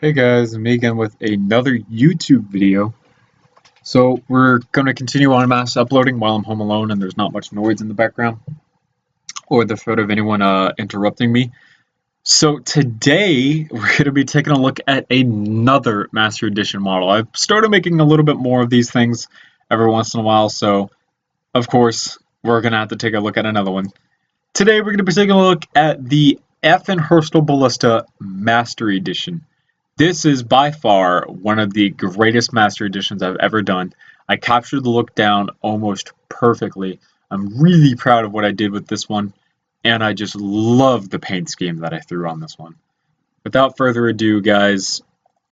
Hey guys, me again with another YouTube video. So we're going to continue on mass uploading while I'm home alone and there's not much noise in the background or the threat of anyone interrupting me. So today we're going to be taking a look at another Master Edition model. I've started making a little bit more of these things every once in a while, so of course we're going to have to take a look at another one. Today we're going to be taking a look at the FNH Ballista Master Edition. This is by far one of the greatest Master Editions I've ever done. I captured the look down almost perfectly. I'm really proud of what I did with this one, and I just love the paint scheme that I threw on this one. Without further ado, guys,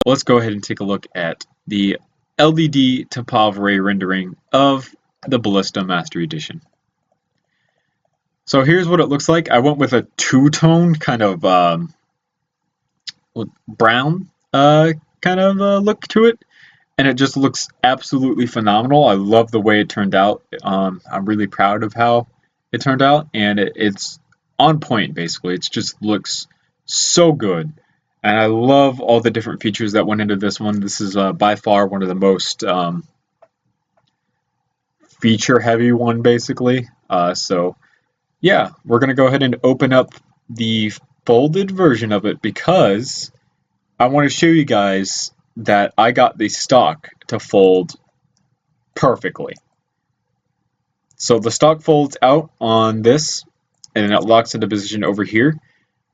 let's go ahead and take a look at the LED to POV ray rendering of the Ballista Master Edition. So here's what it looks like. I went with a two-tone kind of brown look to it, and it just looks absolutely phenomenal. I love the way it turned out. I'm really proud of how it turned out, and it's on point basically. It just looks so good, and I love all the different features that went into this one. This is by far one of the most feature heavy one basically. So yeah, we're gonna go ahead and open up the folded version of it because I want to show you guys that I got the stock to fold perfectly. So the stock folds out on this and it locks into position over here,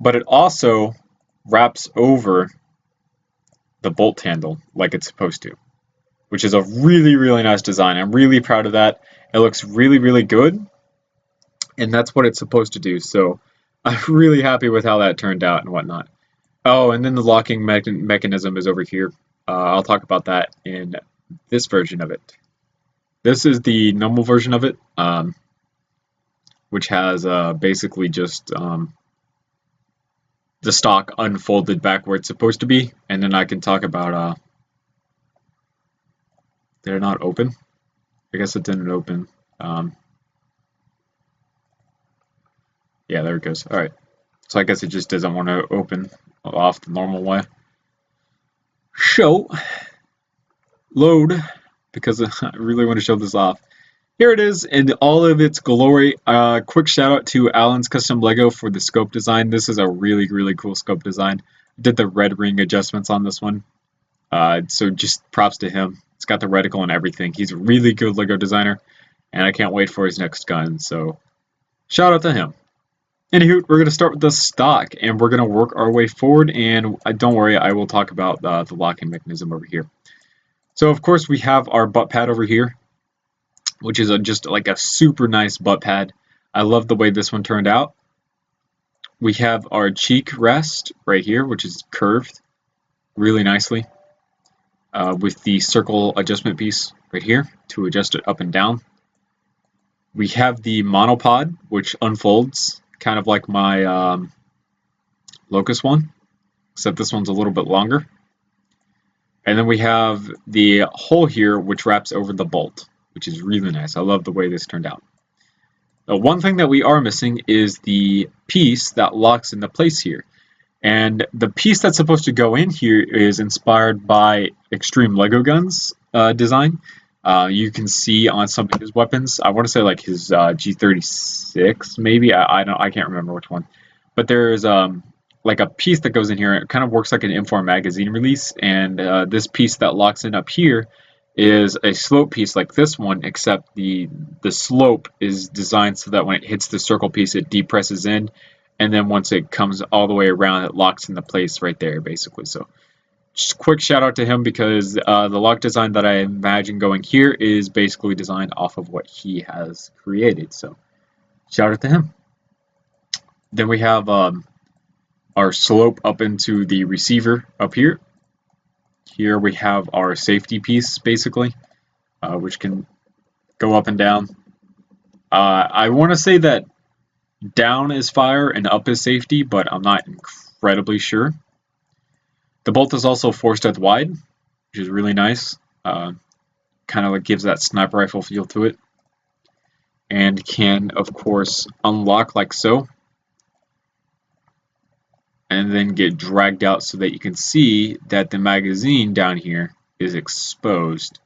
but it also wraps over the bolt handle like it's supposed to, which is a really, really nice design. I'm really proud of that. It looks really, really good, and that's what it's supposed to do. So I'm really happy with how that turned out and whatnot. Oh, and then the locking mechanism is over here. I'll talk about that in this version of it. This is the normal version of it, which has basically just the stock unfolded back where it's supposed to be, and then I can talk about they're not open. I guess it didn't open. Yeah, there it goes. All right. So I guess it just doesn't want to open off the normal way. Show load, because I really want to show this off. Here it is in all of its glory. Quick shout out to Alan's Custom Lego for the scope design. This is a really, really cool scope design. Did the red ring adjustments on this one. So just props to him. It's got the reticle and everything. He's a really good Lego designer, and I can't wait for his next gun. So shout out to him. Anywho, we're going to start with the stock, and we're going to work our way forward, and don't worry, I will talk about the locking mechanism over here. So, of course, we have our butt pad over here, which is just like a super nice butt pad. I love the way this one turned out. We have our cheek rest right here, which is curved really nicely, with the circle adjustment piece right here to adjust it up and down. We have the monopod, which unfolds, kind of like my Locust one, except this one's a little bit longer. And then we have the hole here, which wraps over the bolt, which is really nice. I love the way this turned out. The one thing that we are missing is the piece that locks into place here. And the piece that's supposed to go in here is inspired by Extreme Lego Guns design. You can see on some of his weapons, I want to say like his G36 maybe, I can't remember which one, but there's like a piece that goes in here. It kind of works like an M4 magazine release, and this piece that locks in up here is a slope piece like this one, except the slope is designed so that when it hits the circle piece it depresses in, and then once it comes all the way around it locks into place right there basically. So just a quick shout out to him because the lock design that I imagine going here is basically designed off of what he has created. So shout out to him. Then we have our slope up into the receiver up here. Here we have our safety piece basically, which can go up and down. I want to say that down is fire and up is safety, but I'm not incredibly sure. The bolt is also 4-step wide, which is really nice. Kind of like gives that sniper rifle feel to it. And can, of course, unlock like so. and then get dragged out so that you can see that the magazine down here is exposed.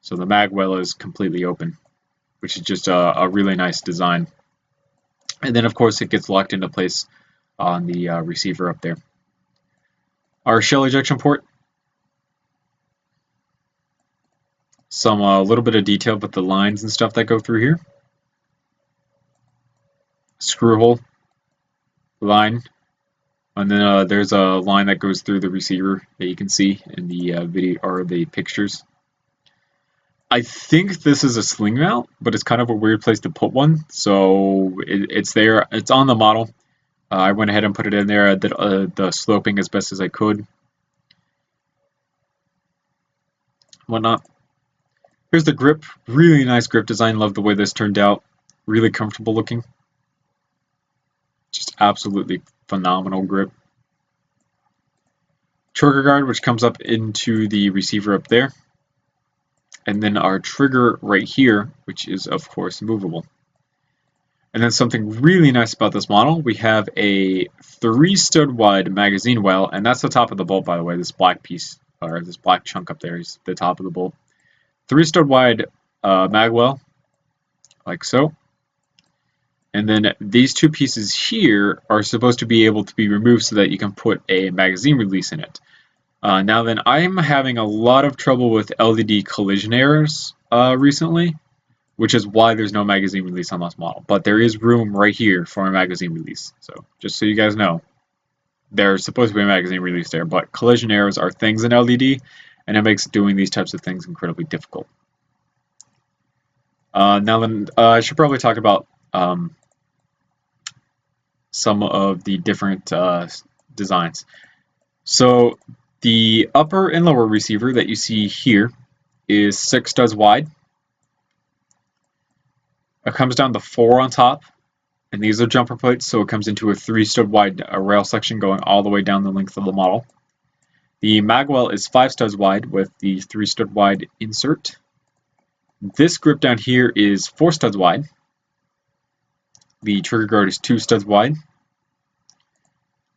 So the mag well is completely open, which is just a really nice design. And then of course it gets locked into place on the receiver up there. Our shell ejection port, some little bit of detail with the lines and stuff that go through here. Screw hole, line, and then there's a line that goes through the receiver that you can see in the video or the pictures. I think this is a sling mount, but it's kind of a weird place to put one, so it's there. It's on the model. I went ahead and put it in there. I did the sloping as best as I could. Whatnot. Here's the grip. Really nice grip design. Love the way this turned out. Really comfortable looking. Just absolutely phenomenal grip. Trigger guard, which comes up into the receiver up there. And then our trigger right here, which is of course movable. And then something really nice about this model, we have a 3 stud wide magazine well, and that's the top of the bolt, by the way. This black piece, or this black chunk up there is the top of the bolt. 3 stud wide mag well, like so. And then these two pieces here are supposed to be able to be removed so that you can put a magazine release in it. Now then, I'm having a lot of trouble with LDD collision errors recently, which is why there's no magazine release on this model. But there is room right here for a magazine release. So just so you guys know, there's supposed to be a magazine release there, but collision errors are things in LDD, and it makes doing these types of things incredibly difficult. Now then, I should probably talk about some of the different designs. So the upper and lower receiver that you see here is 6 studs wide. It comes down to 4 on top, and these are jumper plates, so it comes into a 3 stud wide rail section going all the way down the length of the model. The magwell is 5 studs wide with the 3 stud wide insert. This grip down here is 4 studs wide. The trigger guard is 2 studs wide.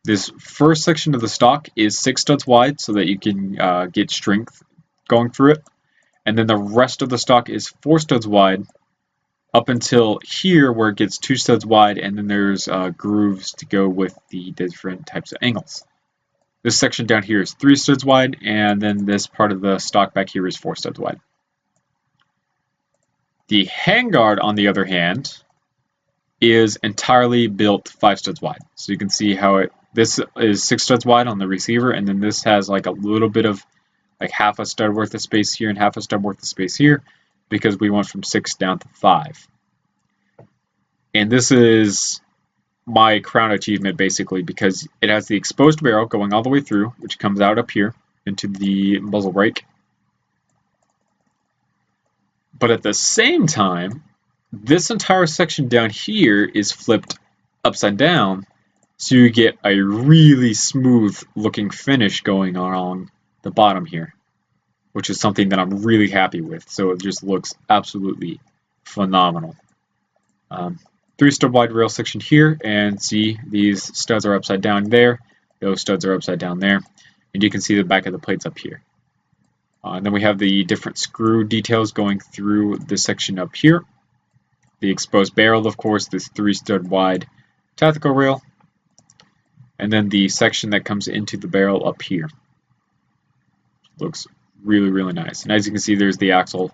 This first section of the stock is 6 studs wide so that you can get strength going through it. And then the rest of the stock is 4 studs wide up until here where it gets 2 studs wide, and then there's grooves to go with the different types of angles. This section down here is 3 studs wide, and then this part of the stock back here is 4 studs wide. The handguard, on the other hand, is entirely built 5 studs wide. So you can see how this is 6 studs wide on the receiver, and then this has like a little bit of like half a stud worth of space here and half a stud worth of space here, because we went from 6 down to 5. And this is my crown achievement basically, because it has the exposed barrel going all the way through, which comes out up here into the muzzle brake. But at the same time, this entire section down here is flipped upside down, so you get a really smooth looking finish going on the bottom here, which is something that I'm really happy with. So it just looks absolutely phenomenal. 3 stud wide rail section here, and see these studs are upside down there, those studs are upside down there, and you can see the back of the plates up here. And then we have the different screw details going through this section up here. The exposed barrel, of course, this 3 stud wide tactical rail, and then the section that comes into the barrel up here. Looks really, really nice. And as you can see, there's the axle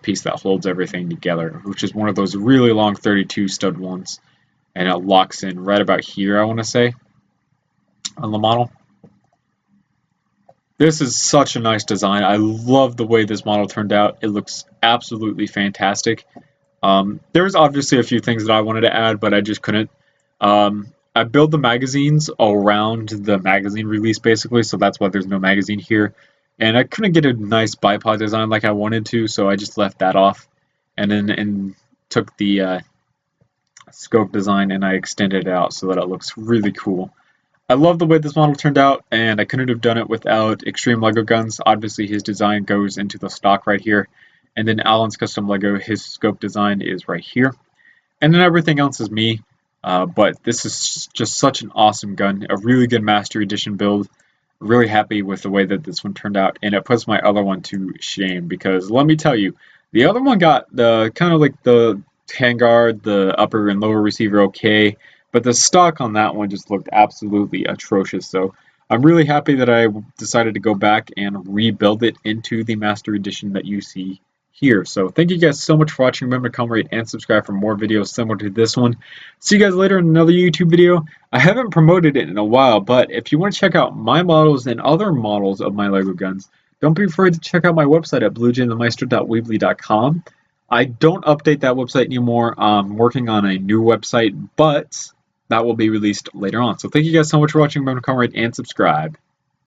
piece that holds everything together, which is one of those really long 32 stud ones, and it locks in right about here, I want to say, on the model. This is such a nice design. I love the way this model turned out. It looks absolutely fantastic. There's obviously a few things that I wanted to add, but I just couldn't. I build the magazines around the magazine release basically, so that's why there's no magazine here. And I couldn't get a nice bipod design like I wanted to, so I just left that off. And then took the scope design and I extended it out so that it looks really cool. I love the way this model turned out, and I couldn't have done it without Extreme Lego Guns. Obviously his design goes into the stock right here. And then Alan's Custom Lego, his scope design is right here. And then everything else is me. But this is just such an awesome gun, a really good Master Edition build. Really happy with the way that this one turned out, and it puts my other one to shame because let me tell you, the other one got the kind of like the handguard, the upper and lower receiver okay, but the stock on that one just looked absolutely atrocious. So I'm really happy that I decided to go back and rebuild it into the Master Edition that you see here. So thank you guys so much for watching. Remember to comment, rate, and subscribe for more videos similar to this one. See you guys later in another YouTube video. I haven't promoted it in a while, but if you want to check out my models and other models of my LEGO guns, don't be afraid to check out my website at bluejayandthemeister.weebly.com. I don't update that website anymore. I'm working on a new website, but that will be released later on. So thank you guys so much for watching. Remember to comment, rate, and subscribe.